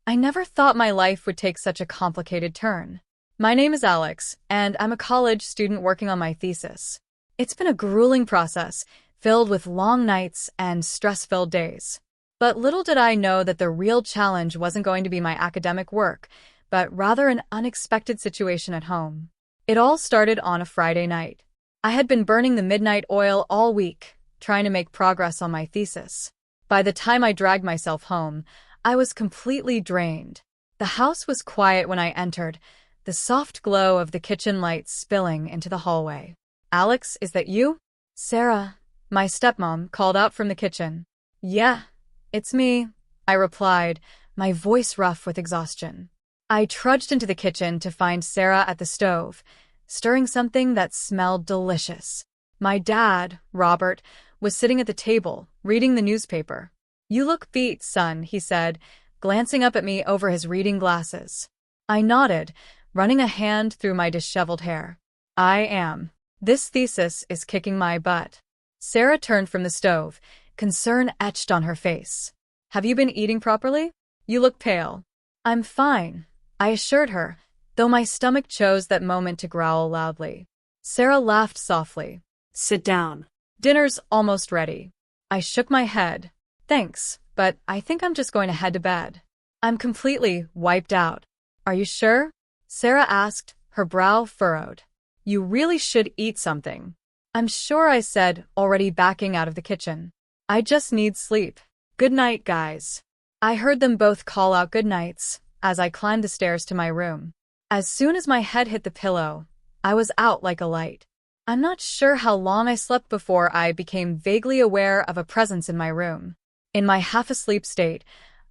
I never thought my life would take such a complicated turn. My name is Alex, and I'm a college student working on my thesis. It's been a grueling process, filled with long nights and stress-filled days. But little did I know that the real challenge wasn't going to be my academic work, but rather an unexpected situation at home. It all started on a Friday night. I had been burning the midnight oil all week, trying to make progress on my thesis. By the time I dragged myself home, I was completely drained. The house was quiet when I entered, the soft glow of the kitchen lights spilling into the hallway. "Alex, is that you?" Sarah, my stepmom, called out from the kitchen. "Yeah, it's me," I replied, my voice rough with exhaustion. I trudged into the kitchen to find Sarah at the stove, stirring something that smelled delicious. My dad, Robert, was sitting at the table, reading the newspaper. "You look beat, son," he said, glancing up at me over his reading glasses. I nodded, running a hand through my disheveled hair. "I am. This thesis is kicking my butt." Sarah turned from the stove, concern etched on her face. "Have you been eating properly? You look pale." "I'm fine," I assured her, though my stomach chose that moment to growl loudly. Sarah laughed softly. "Sit down. "Dinner's almost ready." I shook my head. "Thanks, but I think I'm just going to head to bed. I'm completely wiped out." "Are you sure?" Sarah asked, her brow furrowed. "You really should eat something." "I'm sure," I said, already backing out of the kitchen. "I just need sleep. Good night, guys." I heard them both call out good nights as I climbed the stairs to my room. As soon as my head hit the pillow, I was out like a light. I'm not sure how long I slept before I became vaguely aware of a presence in my room. In my half-asleep state,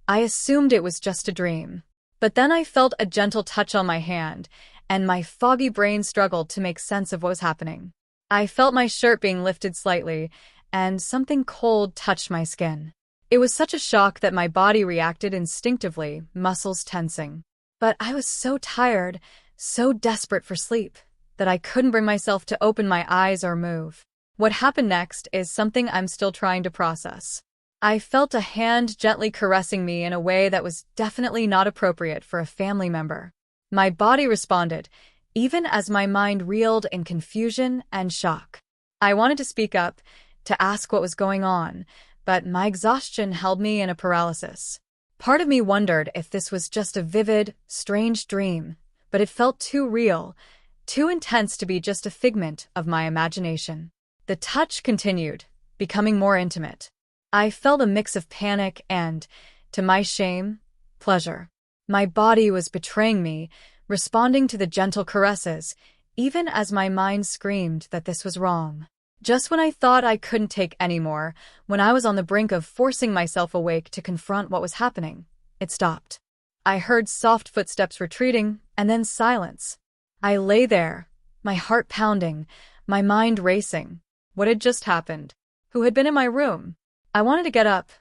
I assumed it was just a dream. But then I felt a gentle touch on my hand, and my foggy brain struggled to make sense of what was happening. I felt my shirt being lifted slightly, and something cold touched my skin. It was such a shock that my body reacted instinctively, muscles tensing. But I was so tired, so desperate for sleep, that I couldn't bring myself to open my eyes or move. What happened next is something I'm still trying to process. I felt a hand gently caressing me in a way that was definitely not appropriate for a family member. My body responded, even as my mind reeled in confusion and shock. I wanted to speak up, to ask what was going on, but my exhaustion held me in a paralysis. Part of me wondered if this was just a vivid, strange dream, but it felt too real, too intense to be just a figment of my imagination. The touch continued, becoming more intimate. I felt a mix of panic and, to my shame, pleasure. My body was betraying me, responding to the gentle caresses, even as my mind screamed that this was wrong. Just when I thought I couldn't take any more, when I was on the brink of forcing myself awake to confront what was happening, it stopped. I heard soft footsteps retreating, and then silence. I lay there, my heart pounding, my mind racing. What had just happened? Who had been in my room? I wanted to get up,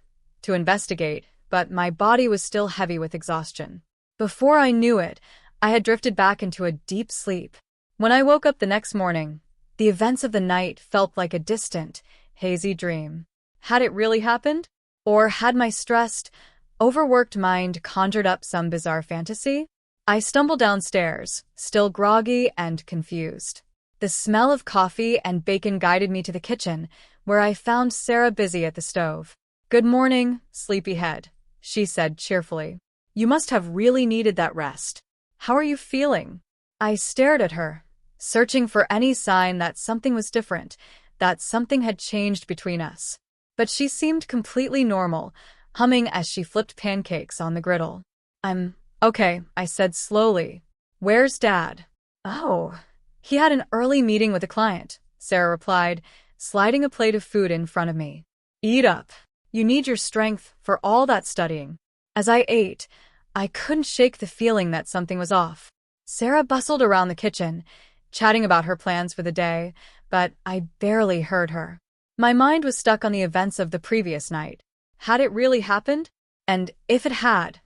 to investigate, but my body was still heavy with exhaustion. Before I knew it, I had drifted back into a deep sleep. When I woke up the next morning, the events of the night felt like a distant, hazy dream. Had it really happened? Or had my stressed, overworked mind conjured up some bizarre fantasy? I stumbled downstairs, still groggy and confused. The smell of coffee and bacon guided me to the kitchen, where I found Sarah busy at the stove. "Good morning, sleepyhead," she said cheerfully. "You must have really needed that rest. How are you feeling?" I stared at her, searching for any sign that something was different, that something had changed between us. But she seemed completely normal, humming as she flipped pancakes on the griddle. "I'm okay," I said slowly. "Where's Dad?" "Oh, he had an early meeting with a client," Sarah replied, sliding a plate of food in front of me. "Eat up. You need your strength for all that studying." As I ate, I couldn't shake the feeling that something was off. Sarah bustled around the kitchen, chatting about her plans for the day, but I barely heard her. My mind was stuck on the events of the previous night. Had it really happened? And if it had,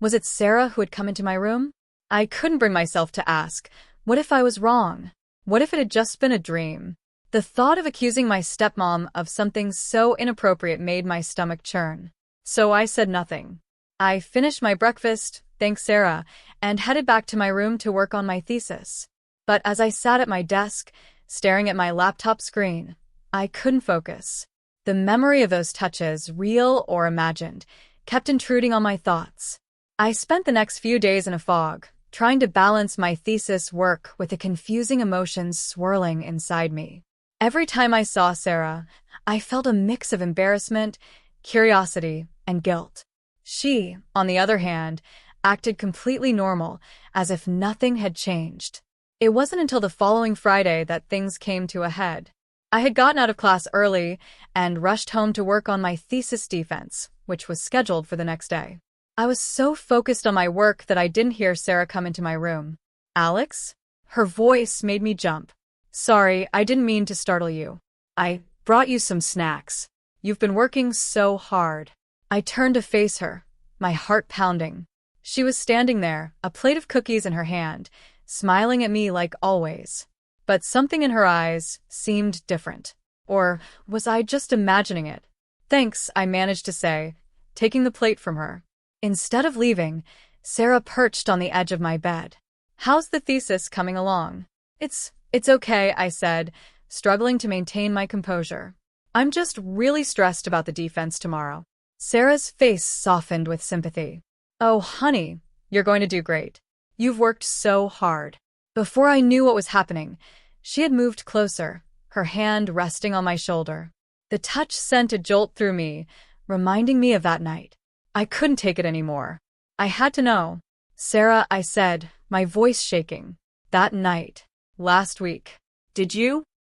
was it Sarah who had come into my room? I couldn't bring myself to ask, what if I was wrong? What if it had just been a dream? The thought of accusing my stepmom of something so inappropriate made my stomach churn. So I said nothing. I finished my breakfast, thanks Sarah, and headed back to my room to work on my thesis. But as I sat at my desk, staring at my laptop screen, I couldn't focus. The memory of those touches, real or imagined, kept intruding on my thoughts. I spent the next few days in a fog, trying to balance my thesis work with the confusing emotions swirling inside me. Every time I saw Sarah, I felt a mix of embarrassment, curiosity, and guilt. She, on the other hand, acted completely normal, as if nothing had changed. It wasn't until the following Friday that things came to a head. I had gotten out of class early and rushed home to work on my thesis defense, which was scheduled for the next day. I was so focused on my work that I didn't hear Sarah come into my room. "Alex?" Her voice made me jump. "Sorry, I didn't mean to startle you. I brought you some snacks. You've been working so hard." I turned to face her, my heart pounding. She was standing there, a plate of cookies in her hand, smiling at me like always. But something in her eyes seemed different. Or was I just imagining it? "Thanks," I managed to say, taking the plate from her. Instead of leaving, Sarah perched on the edge of my bed. "How's the thesis coming along?" It's okay," I said, struggling to maintain my composure. "I'm just really stressed about the defense tomorrow." Sarah's face softened with sympathy. "Oh, honey, you're going to do great. You've worked so hard." Before I knew what was happening, she had moved closer, her hand resting on my shoulder. The touch sent a jolt through me, reminding me of that night. I couldn't take it anymore. I had to know. "Sarah," I said, my voice shaking. "That night, last week,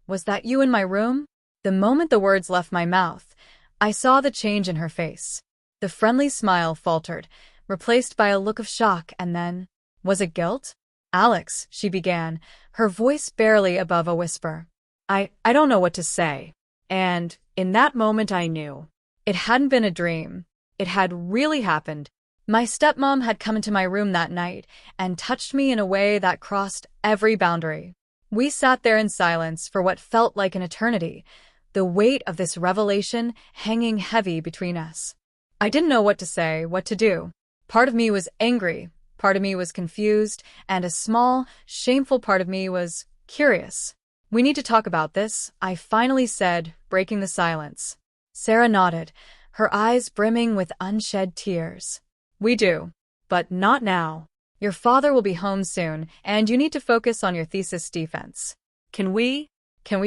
was that you in my room?" The moment the words left my mouth, I saw the change in her face. The friendly smile faltered, replaced by a look of shock, and then, was it guilt? "Alex," she began, her voice barely above a whisper. I don't know what to say." And in that moment I knew. It hadn't been a dream. It had really happened. My stepmom had come into my room that night and touched me in a way that crossed every boundary. We sat there in silence for what felt like an eternity, the weight of this revelation hanging heavy between us. I didn't know what to say, what to do. Part of me was angry, part of me was confused, and a small, shameful part of me was curious. "We need to talk about this," I finally said, breaking the silence. Sarah nodded, her eyes brimming with unshed tears. "We do. But not now. Your father will be home soon, and you need to focus on your thesis defense. Can we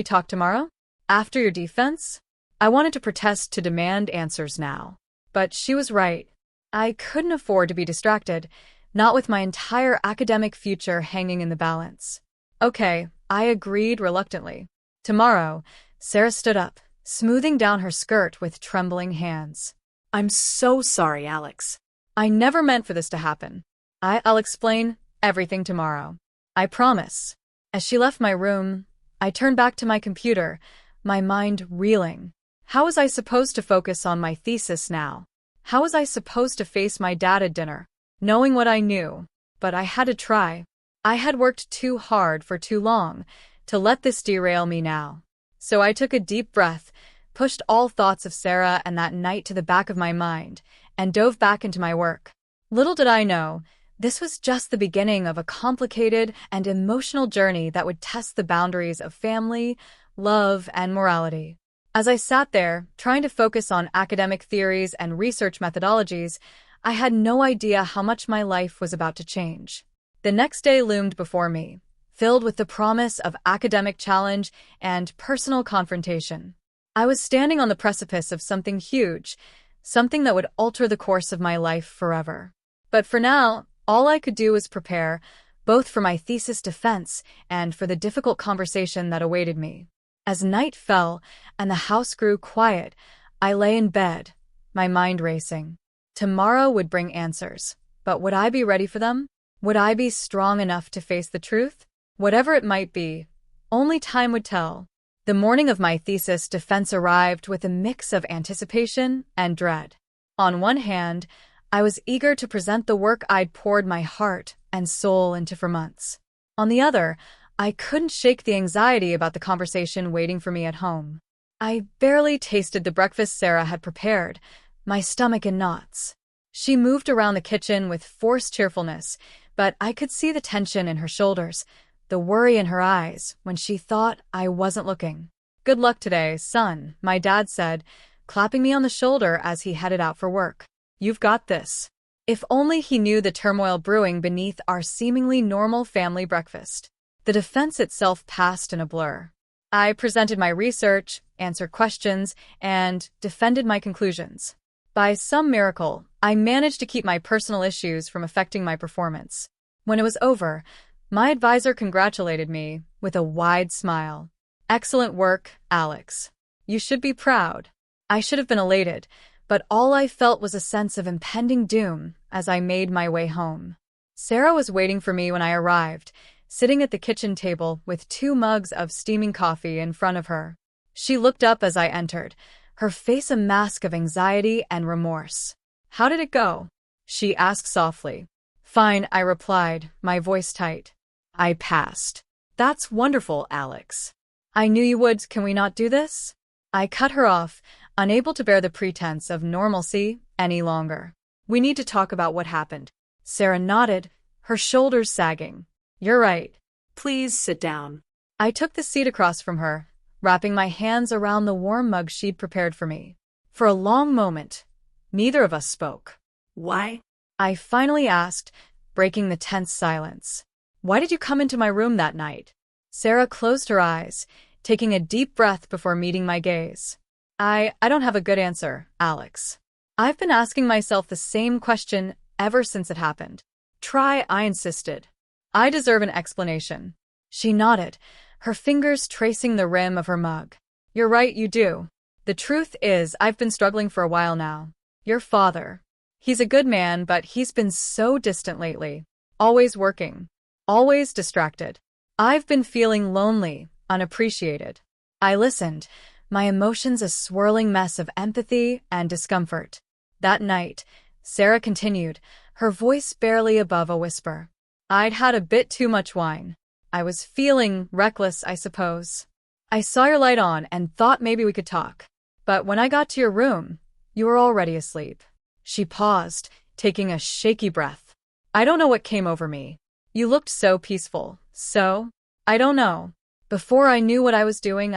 talk tomorrow? After your defense?" I wanted to protest, to demand answers now. But she was right. I couldn't afford to be distracted, not with my entire academic future hanging in the balance. "Okay," I agreed reluctantly. "Tomorrow." Sarah stood up, smoothing down her skirt with trembling hands. "I'm so sorry, Alex. I never meant for this to happen. I'll explain everything tomorrow. I promise." As she left my room, I turned back to my computer, my mind reeling. How was I supposed to focus on my thesis now? How was I supposed to face my dad at dinner, knowing what I knew? But I had to try. I had worked too hard for too long to let this derail me now. So I took a deep breath, pushed all thoughts of Sarah and that night to the back of my mind, and dove back into my work. Little did I know, this was just the beginning of a complicated and emotional journey that would test the boundaries of family, love, and morality. As I sat there, trying to focus on academic theories and research methodologies, I had no idea how much my life was about to change. The next day loomed before me, filled with the promise of academic challenge and personal confrontation. I was standing on the precipice of something huge, something that would alter the course of my life forever. But for now, all I could do was prepare, both for my thesis defense and for the difficult conversation that awaited me. As night fell and the house grew quiet, I lay in bed, my mind racing. Tomorrow would bring answers, but would I be ready for them? Would I be strong enough to face the truth? Whatever it might be, only time would tell. The morning of my thesis defense arrived with a mix of anticipation and dread. On one hand, I was eager to present the work I'd poured my heart and soul into for months. On the other, I couldn't shake the anxiety about the conversation waiting for me at home. I barely tasted the breakfast Sarah had prepared, my stomach in knots. She moved around the kitchen with forced cheerfulness, but I could see the tension in her shoulders, the worry in her eyes when she thought I wasn't looking. "Good luck today, son," my dad said, clapping me on the shoulder as he headed out for work. "You've got this." If only he knew the turmoil brewing beneath our seemingly normal family breakfast. The defense itself passed in a blur. I presented my research, answered questions, and defended my conclusions. By some miracle, I managed to keep my personal issues from affecting my performance. When it was over, my advisor congratulated me with a wide smile. "Excellent work, Alex. You should be proud." I should have been elated, but all I felt was a sense of impending doom as I made my way home. Sarah was waiting for me when I arrived, sitting at the kitchen table with 2 mugs of steaming coffee in front of her. She looked up as I entered, her face a mask of anxiety and remorse. "How did it go?" she asked softly. "Fine," I replied, my voice tight. "I passed." "That's wonderful, Alex. I knew you would. Can we not do this?" I cut her off, unable to bear the pretense of normalcy any longer. "We need to talk about what happened." Sarah nodded, her shoulders sagging. "You're right. Please sit down." I took the seat across from her, wrapping my hands around the warm mug she'd prepared for me. For a long moment, neither of us spoke. "Why?" I finally asked, breaking the tense silence. "Why did you come into my room that night?" Sarah closed her eyes, taking a deep breath before meeting my gaze. I don't have a good answer, Alex. I've been asking myself the same question ever since it happened. Try, I insisted. I deserve an explanation." She nodded, her fingers tracing the rim of her mug. "You're right, you do. The truth is, I've been struggling for a while now. Your father. He's a good man, but he's been so distant lately. Always working. Always distracted. I've been feeling lonely, unappreciated." I listened, my emotions a swirling mess of empathy and discomfort. "That night," Sarah continued, her voice barely above a whisper, "I'd had a bit too much wine. I was feeling reckless, I suppose. I saw your light on and thought maybe we could talk. But when I got to your room, you were already asleep." She paused, taking a shaky breath. "I don't know what came over me. You looked so peaceful, so, I don't know. Before I knew what I was doing,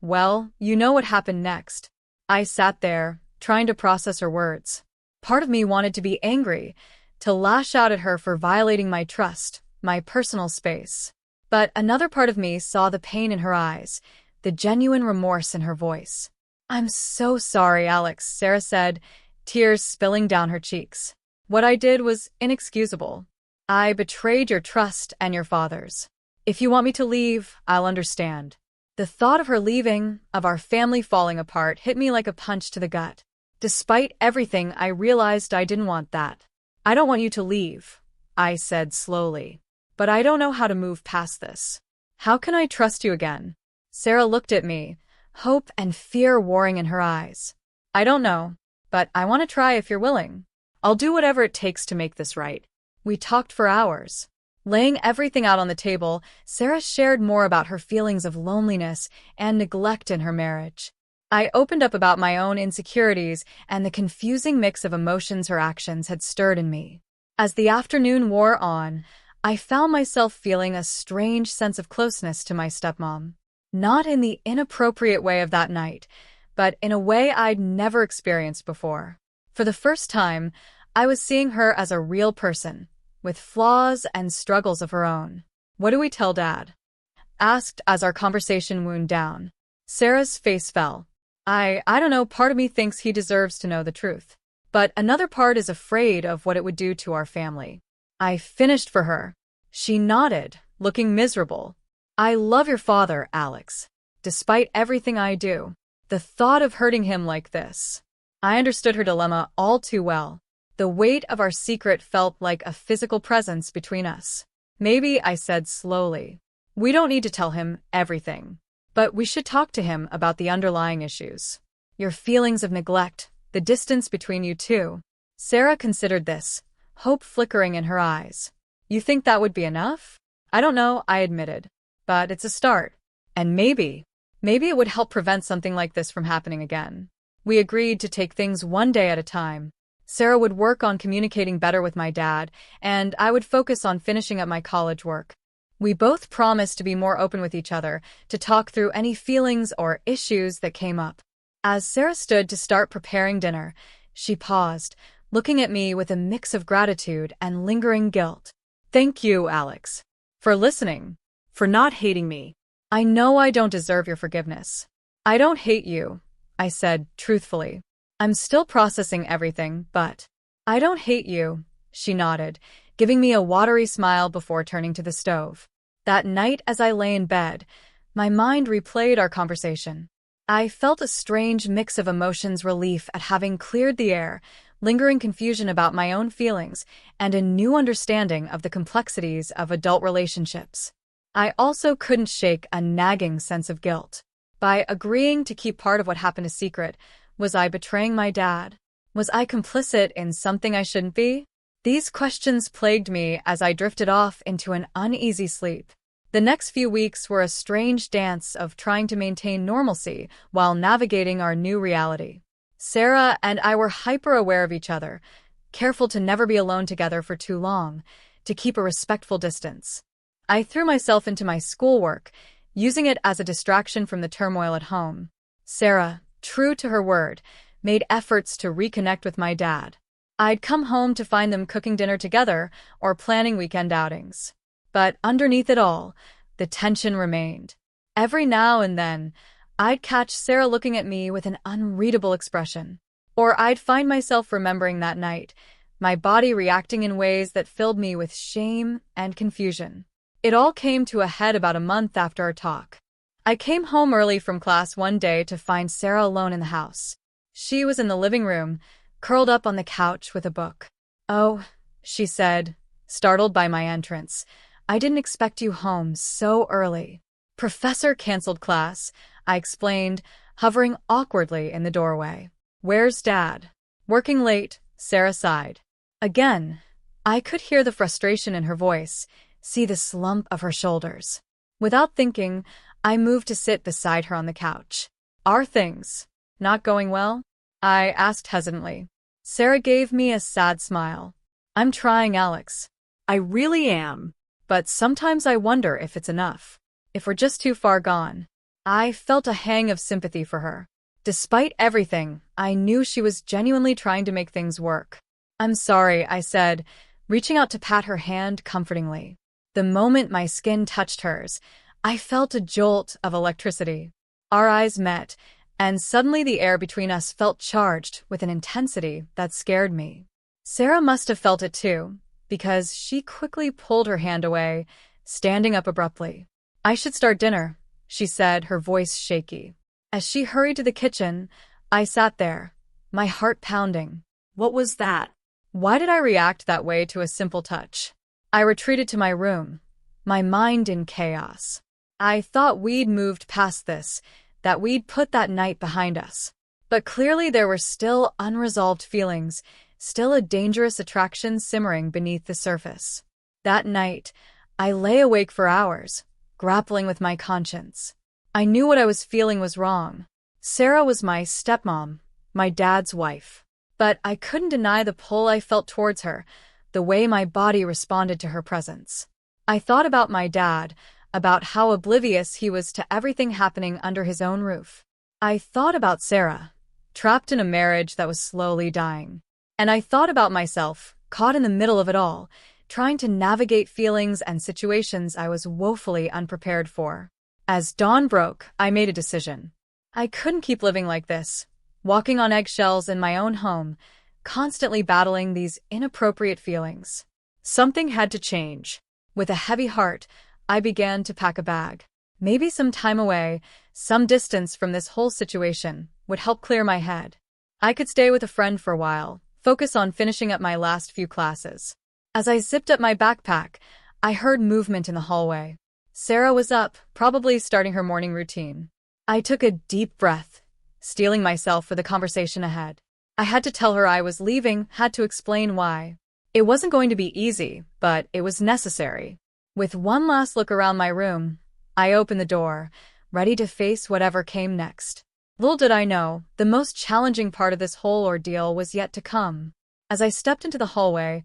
well, you know what happened next." I sat there, trying to process her words. Part of me wanted to be angry, to lash out at her for violating my trust, my personal space. But another part of me saw the pain in her eyes, the genuine remorse in her voice. "I'm so sorry, Alex," Sarah said, tears spilling down her cheeks. "What I did was inexcusable. I betrayed your trust and your father's. If you want me to leave, I'll understand." The thought of her leaving, of our family falling apart, hit me like a punch to the gut. Despite everything, I realized I didn't want that. "I don't want you to leave," I said slowly. "But I don't know how to move past this. How can I trust you again?" Sarah looked at me, hope and fear warring in her eyes. "I don't know, but I want to try if you're willing. I'll do whatever it takes to make this right." We talked for hours. Laying everything out on the table, Sarah shared more about her feelings of loneliness and neglect in her marriage. I opened up about my own insecurities and the confusing mix of emotions her actions had stirred in me. As the afternoon wore on, I found myself feeling a strange sense of closeness to my stepmom. Not in the inappropriate way of that night, but in a way I'd never experienced before. For the first time, I was seeing her as a real person, with flaws and struggles of her own. "What do we tell Dad?" asked as our conversation wound down. Sarah's face fell. I don't know, part of me thinks he deserves to know the truth. But another part is afraid of what it would do to our family. I finished for her. She nodded, looking miserable. "I love your father, Alex. Despite everything I do. The thought of hurting him like this." I understood her dilemma all too well. The weight of our secret felt like a physical presence between us. "Maybe," I said slowly, "we don't need to tell him everything. But we should talk to him about the underlying issues. Your feelings of neglect, the distance between you two." Sarah considered this, hope flickering in her eyes. "You think that would be enough?" "I don't know," I admitted. "But it's a start. And maybe it would help prevent something like this from happening again." We agreed to take things one day at a time. Sarah would work on communicating better with my dad, and I would focus on finishing up my college work. We both promised to be more open with each other, to talk through any feelings or issues that came up. As Sarah stood to start preparing dinner, she paused, looking at me with a mix of gratitude and lingering guilt. "Thank you, Alex, for listening, for not hating me. I know I don't deserve your forgiveness." "I don't hate you," I said truthfully. "I'm still processing everything, but—" "I don't hate you," she nodded, giving me a watery smile before turning to the stove. That night as I lay in bed, my mind replayed our conversation. I felt a strange mix of emotions: relief at having cleared the air, lingering confusion about my own feelings, and a new understanding of the complexities of adult relationships. I also couldn't shake a nagging sense of guilt. By agreeing to keep part of what happened a secret, was I betraying my dad? Was I complicit in something I shouldn't be? These questions plagued me as I drifted off into an uneasy sleep. The next few weeks were a strange dance of trying to maintain normalcy while navigating our new reality. Sarah and I were hyper-aware of each other, careful to never be alone together for too long, to keep a respectful distance. I threw myself into my schoolwork, using it as a distraction from the turmoil at home. Sarah, true to her word, made efforts to reconnect with my dad. I'd come home to find them cooking dinner together or planning weekend outings. But underneath it all, the tension remained. Every now and then, I'd catch Sarah looking at me with an unreadable expression. Or I'd find myself remembering that night, my body reacting in ways that filled me with shame and confusion. It all came to a head about a month after our talk. I came home early from class one day to find Sarah alone in the house. She was in the living room, curled up on the couch with a book. "Oh," she said, startled by my entrance, "I didn't expect you home so early." "Professor canceled class," I explained, hovering awkwardly in the doorway. "Where's Dad?" "Working late," Sarah sighed. Again, I could hear the frustration in her voice, see the slump of her shoulders. Without thinking, I moved to sit beside her on the couch. "Are things not going well?" I asked hesitantly. Sarah gave me a sad smile. "I'm trying, Alex. I really am. But sometimes I wonder if it's enough. If we're just too far gone." I felt a hang of sympathy for her. Despite everything, I knew she was genuinely trying to make things work. "I'm sorry," I said, reaching out to pat her hand comfortingly. The moment my skin touched hers, I felt a jolt of electricity. Our eyes met, and suddenly the air between us felt charged with an intensity that scared me. Sarah must have felt it too, because she quickly pulled her hand away, standing up abruptly. "I should start dinner," she said, her voice shaky. As she hurried to the kitchen, I sat there, my heart pounding. What was that? Why did I react that way to a simple touch? I retreated to my room, my mind in chaos. I thought we'd moved past this, that we'd put that night behind us. But clearly there were still unresolved feelings, still a dangerous attraction simmering beneath the surface. That night, I lay awake for hours, grappling with my conscience. I knew what I was feeling was wrong. Sarah was my stepmom, my dad's wife. But I couldn't deny the pull I felt towards her, the way my body responded to her presence. I thought about my dad, about how oblivious he was to everything happening under his own roof. I thought about Sarah, trapped in a marriage that was slowly dying. And I thought about myself, caught in the middle of it all, trying to navigate feelings and situations I was woefully unprepared for. As dawn broke, I made a decision. I couldn't keep living like this, walking on eggshells in my own home, constantly battling these inappropriate feelings. Something had to change. With a heavy heart, I began to pack a bag. Maybe some time away, some distance from this whole situation, would help clear my head. I could stay with a friend for a while, focus on finishing up my last few classes. As I zipped up my backpack, I heard movement in the hallway. Sarah was up, probably starting her morning routine. I took a deep breath, steeling myself for the conversation ahead. I had to tell her I was leaving, had to explain why. It wasn't going to be easy, but it was necessary. With one last look around my room, I opened the door, ready to face whatever came next. Little did I know, the most challenging part of this whole ordeal was yet to come. As I stepped into the hallway,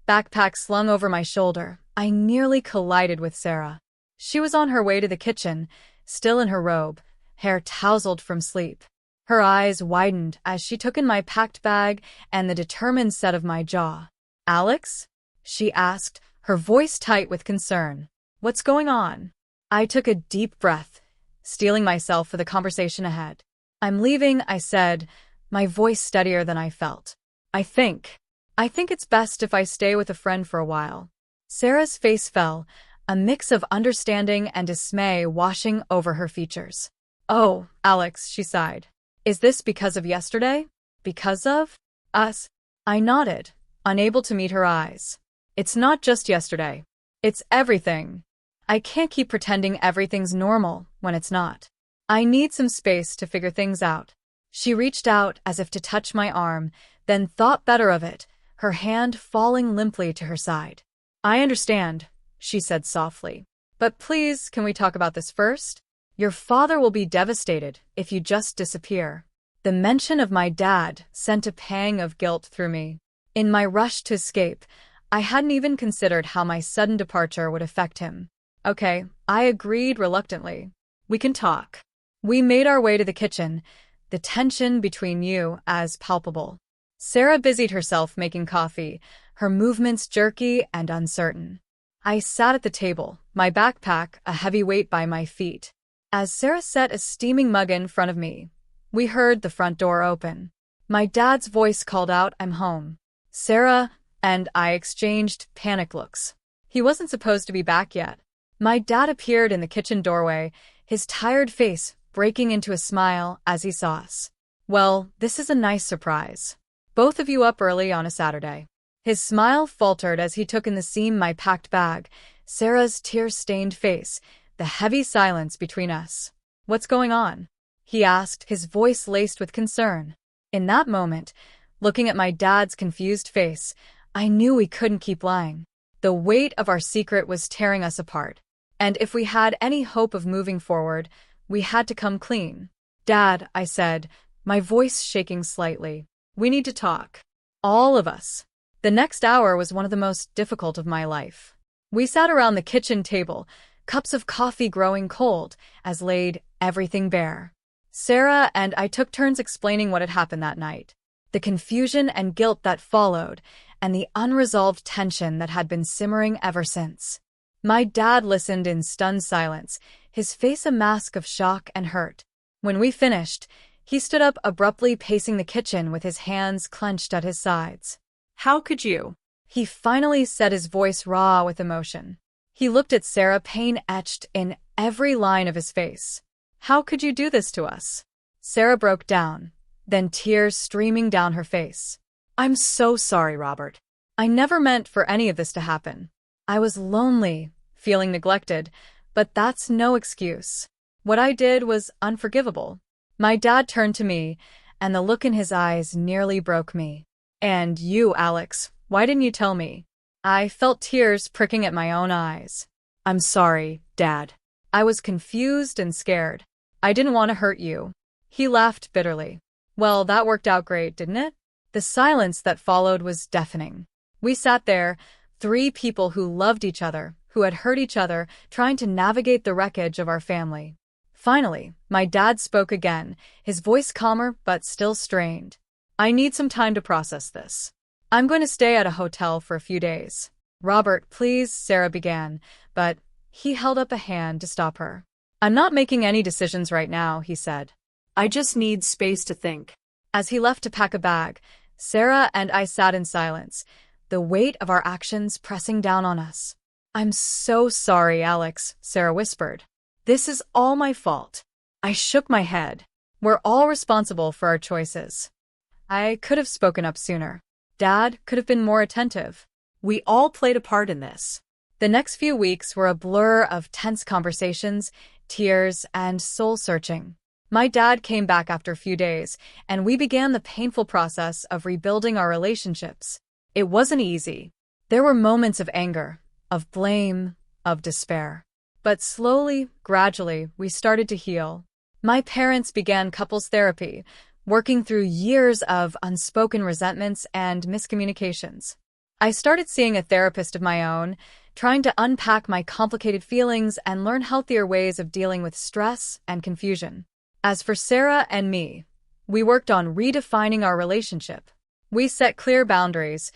backpack slung over my shoulder, I nearly collided with Sarah. She was on her way to the kitchen, still in her robe, hair tousled from sleep. Her eyes widened as she took in my packed bag and the determined set of my jaw. "Alex?" she asked, her voice tight with concern. "What's going on?" I took a deep breath, steeling myself for the conversation ahead. "I'm leaving," I said, my voice steadier than I felt. I think it's best if I stay with a friend for a while." Sarah's face fell, a mix of understanding and dismay washing over her features. "Oh, Alex," she sighed. "Is this because of yesterday? Because of us?" I nodded, unable to meet her eyes. "It's not just yesterday. It's everything. I can't keep pretending everything's normal when it's not. I need some space to figure things out." She reached out as if to touch my arm, then thought better of it, her hand falling limply to her side. "I understand," she said softly. "But please, can we talk about this first? Your father will be devastated if you just disappear." The mention of my dad sent a pang of guilt through me. In my rush to escape, I hadn't even considered how my sudden departure would affect him. "Okay," I agreed reluctantly. "We can talk." We made our way to the kitchen, the tension between you as palpable. Sarah busied herself making coffee, her movements jerky and uncertain. I sat at the table, my backpack a heavy weight by my feet. As Sarah set a steaming mug in front of me, we heard the front door open. My dad's voice called out, "I'm home." Sarah and I exchanged panicked looks. He wasn't supposed to be back yet. My dad appeared in the kitchen doorway, his tired face breaking into a smile as he saw us. "Well, this is a nice surprise. Both of you up early on a Saturday." His smile faltered as he took in the seam my packed bag, Sarah's tear-stained face, the heavy silence between us. "What's going on?" he asked, his voice laced with concern. In that moment, looking at my dad's confused face, I knew we couldn't keep lying. The weight of our secret was tearing us apart, and if we had any hope of moving forward, we had to come clean. "Dad," I said, my voice shaking slightly, "we need to talk. All of us." The next hour was one of the most difficult of my life. We sat around the kitchen table, cups of coffee growing cold, as laid everything bare. Sarah and I took turns explaining what had happened that night, the confusion and guilt that followed, and the unresolved tension that had been simmering ever since. My dad listened in stunned silence, his face a mask of shock and hurt. When we finished, he stood up abruptly, pacing the kitchen with his hands clenched at his sides. "How could you?" he finally said, his voice raw with emotion. He looked at Sarah, pain etched in every line of his face. "How could you do this to us?" Sarah broke down, then tears streaming down her face. "I'm so sorry, Robert. I never meant for any of this to happen. I was lonely, feeling neglected, but that's no excuse. What I did was unforgivable." My dad turned to me, and the look in his eyes nearly broke me. "And you, Alex, why didn't you tell me?" I felt tears pricking at my own eyes. "I'm sorry, Dad. I was confused and scared. I didn't want to hurt you." He laughed bitterly. "Well, that worked out great, didn't it?" The silence that followed was deafening. We sat there, three people who loved each other, who had hurt each other, trying to navigate the wreckage of our family. Finally, my dad spoke again, his voice calmer but still strained. "I need some time to process this. I'm going to stay at a hotel for a few days." "Robert, please," Sarah began, but he held up a hand to stop her. "I'm not making any decisions right now," he said. "I just need space to think." As he left to pack a bag, Sarah and I sat in silence, the weight of our actions pressing down on us. "I'm so sorry, Alex," Sarah whispered. "This is all my fault." I shook my head. "We're all responsible for our choices." I could have spoken up sooner. Dad could have been more attentive. We all played a part in this. The next few weeks were a blur of tense conversations, tears, and soul-searching. My dad came back after a few days, and we began the painful process of rebuilding our relationships. It wasn't easy. There were moments of anger, of blame, of despair. But slowly, gradually, we started to heal. My parents began couples therapy, working through years of unspoken resentments and miscommunications. I started seeing a therapist of my own, trying to unpack my complicated feelings and learn healthier ways of dealing with stress and confusion. As for Sarah and me, we worked on redefining our relationship. We set clear boundaries,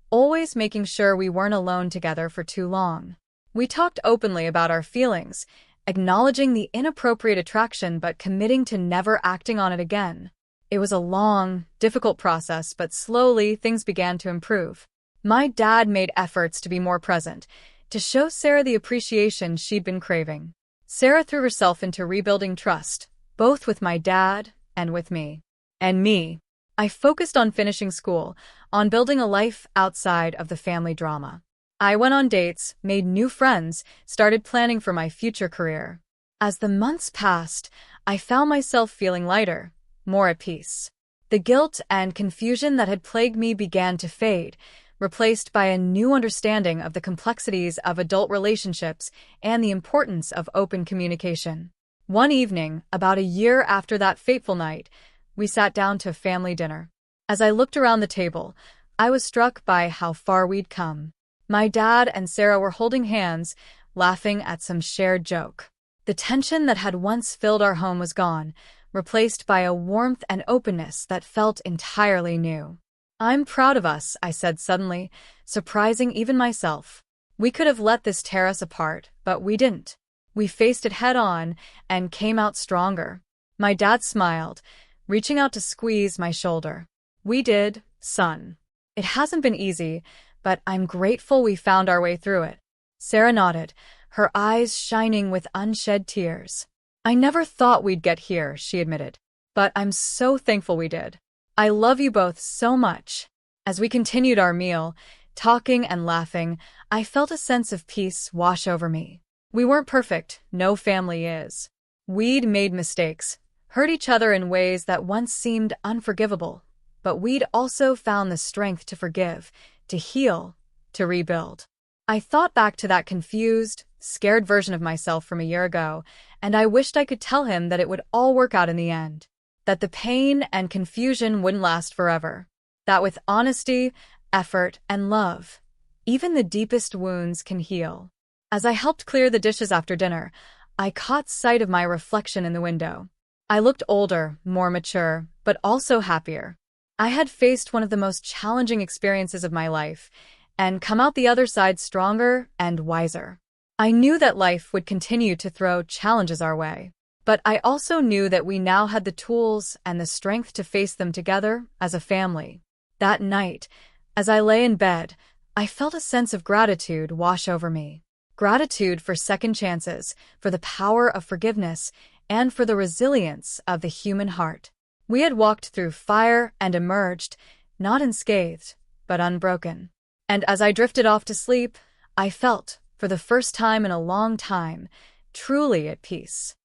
always making sure we weren't alone together for too long. We talked openly about our feelings, acknowledging the inappropriate attraction but committing to never acting on it again. It was a long, difficult process, but slowly things began to improve. My dad made efforts to be more present, to show Sarah the appreciation she'd been craving. Sarah threw herself into rebuilding trust, both with my dad and with me. And me. I focused on finishing school, on building a life outside of the family drama. I went on dates, made new friends, started planning for my future career. As the months passed, I found myself feeling lighter, more at peace. The guilt and confusion that had plagued me began to fade, replaced by a new understanding of the complexities of adult relationships and the importance of open communication. One evening, about a year after that fateful night, we sat down to family dinner. As I looked around the table, I was struck by how far we'd come. My dad and Sarah were holding hands, laughing at some shared joke. The tension that had once filled our home was gone, replaced by a warmth and openness that felt entirely new. "I'm proud of us," I said suddenly, surprising even myself. We could have let this tear us apart, but we didn't. We faced it head-on and came out stronger. My dad smiled, reaching out to squeeze my shoulder. "We did, son. It hasn't been easy, but I'm grateful we found our way through it." Sarah nodded, her eyes shining with unshed tears. "I never thought we'd get here," she admitted. "But I'm so thankful we did. I love you both so much." As we continued our meal, talking and laughing, I felt a sense of peace wash over me. We weren't perfect, no family is. We'd made mistakes, hurt each other in ways that once seemed unforgivable, but we'd also found the strength to forgive, to heal, to rebuild. I thought back to that confused, scared version of myself from a year ago, and I wished I could tell him that it would all work out in the end, that the pain and confusion wouldn't last forever, that with honesty, effort, and love, even the deepest wounds can heal. As I helped clear the dishes after dinner, I caught sight of my reflection in the window. I looked older, more mature, but also happier. I had faced one of the most challenging experiences of my life, and come out the other side stronger and wiser. I knew that life would continue to throw challenges our way, but I also knew that we now had the tools and the strength to face them together as a family. That night, as I lay in bed, I felt a sense of gratitude wash over me. Gratitude for second chances, for the power of forgiveness, and for the resilience of the human heart. We had walked through fire and emerged, not unscathed, but unbroken. And as I drifted off to sleep, I felt, for the first time in a long time, truly at peace.